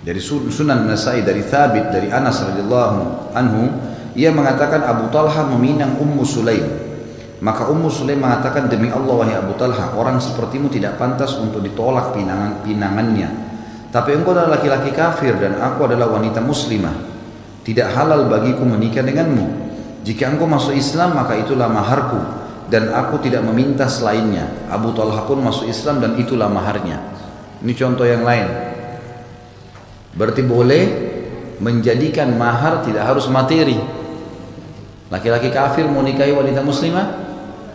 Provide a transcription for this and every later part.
Dari Sunan Nasai dari Thabit dari Anas radhiyallahu anhu, ia mengatakan Abu Talha meminang Ummu Sulaim. Maka Ummu Sulaim mengatakan, demi Allah wahai Abu Talha, orang sepertimu tidak pantas untuk ditolak pinangannya. Tapi engkau adalah laki-laki kafir dan aku adalah wanita muslimah. Tidak halal bagiku menikah denganmu. Jika engkau masuk Islam maka itulah maharku dan aku tidak meminta selainnya. Abu Talha pun masuk Islam dan itulah maharnya. Ini contoh yang lain. Berarti boleh menjadikan mahar tidak harus materi. Laki-laki kafir mau nikahi wanita muslimah,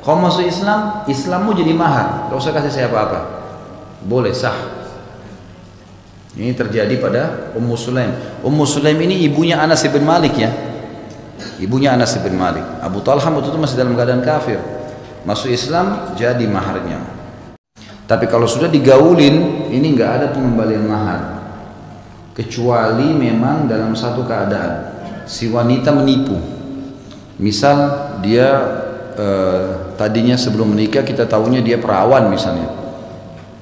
kau masuk Islam, Islammu jadi mahar, gak usah kasih saya apa-apa, boleh, sah. Ini terjadi pada Ummu Sulaim. Ummu Sulaim ini ibunya Anas bin Malik ya, ibunya Anas bin Malik. Abu Talha waktu itu masih dalam keadaan kafir, masuk Islam jadi maharnya. Tapi kalau sudah digaulin, ini nggak ada pengembalian mahar, kecuali memang dalam satu keadaan si wanita menipu. Misal dia tadinya sebelum menikah kita tahunya dia perawan misalnya,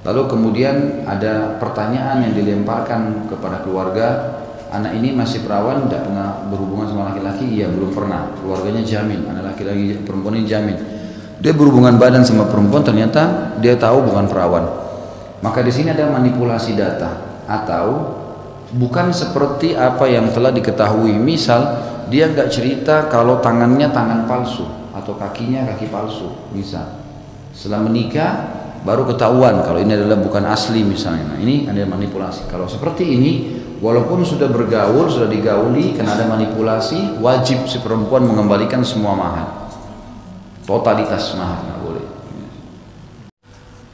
lalu kemudian ada pertanyaan yang dilemparkan kepada keluarga, anak ini masih perawan, tidak pernah berhubungan sama laki-laki? Iya, belum pernah. Keluarganya jamin, anak laki-laki perempuan ini jamin. Dia berhubungan badan sama perempuan, ternyata dia tahu bukan perawan. Maka di sini ada manipulasi data, atau bukan seperti apa yang telah diketahui. Misal dia nggak cerita kalau tangannya tangan palsu atau kakinya kaki palsu. Misal setelah menikah baru ketahuan kalau ini adalah bukan asli misalnya. Nah, ini ada manipulasi. Kalau seperti ini, walaupun sudah bergaul, sudah digauli, karena ada manipulasi, wajib si perempuan mengembalikan semua mahar, totalitas mahar, nggak boleh.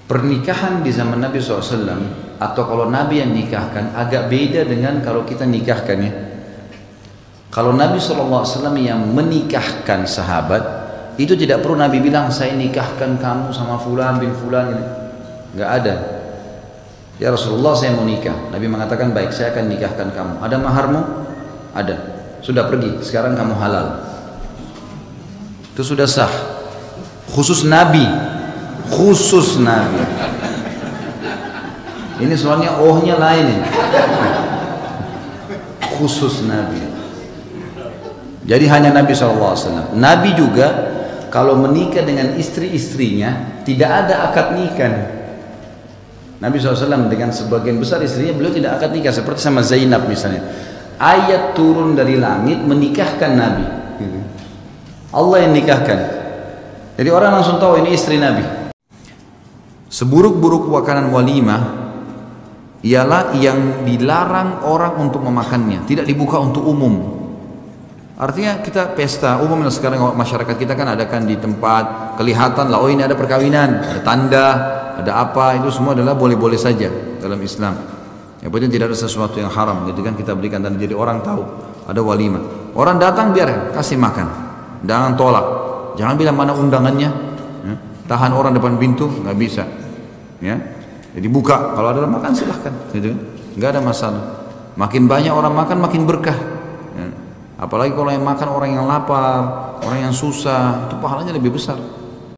Pernikahan di zaman Nabi SAW atau kalau Nabi yang nikahkan agak beda dengan kalau kita nikahkan ya. Kalau Nabi SAW yang menikahkan sahabat, itu tidak perlu Nabi bilang saya nikahkan kamu sama fulan bin fulan, nggak ada. Ya Rasulullah saya mau nikah, Nabi mengatakan baik saya akan nikahkan kamu. Ada maharmu? Ada. Sudah pergi, sekarang kamu halal. Itu sudah sah. Khusus Nabi, khusus Nabi. Ini soalnya ohnya lain ini. Khusus Nabi. Jadi hanya Nabi SAW. Nabi juga kalau menikah dengan istri-istrinya tidak ada akad nikah. Nabi SAW dengan sebagian besar istrinya beliau tidak akad nikah, seperti sama Zainab misalnya. Ayat turun dari langit menikahkan Nabi. Allah yang nikahkan. Jadi orang langsung tahu ini istri Nabi. Seburuk-buruk makanan walimah ialah yang dilarang orang untuk memakannya, tidak dibuka untuk umum. Artinya kita pesta umum sekarang masyarakat kita kan adakan di tempat kelihatan lah, oh ini ada perkawinan, ada tanda, ada apa, itu semua adalah boleh-boleh saja dalam Islam. Yang penting tidak ada sesuatu yang haram, gitu kan, kita berikan dan jadi orang tahu ada walimah. Orang datang biar kasih makan, jangan tolak, jangan bilang mana undangannya, ya. Tahan orang depan pintu nggak bisa, ya. Jadi buka, kalau ada makan silahkan, gitu, nggak ada masalah. Makin banyak orang makan makin berkah. Ya. Apalagi kalau yang makan orang yang lapar, orang yang susah, itu pahalanya lebih besar.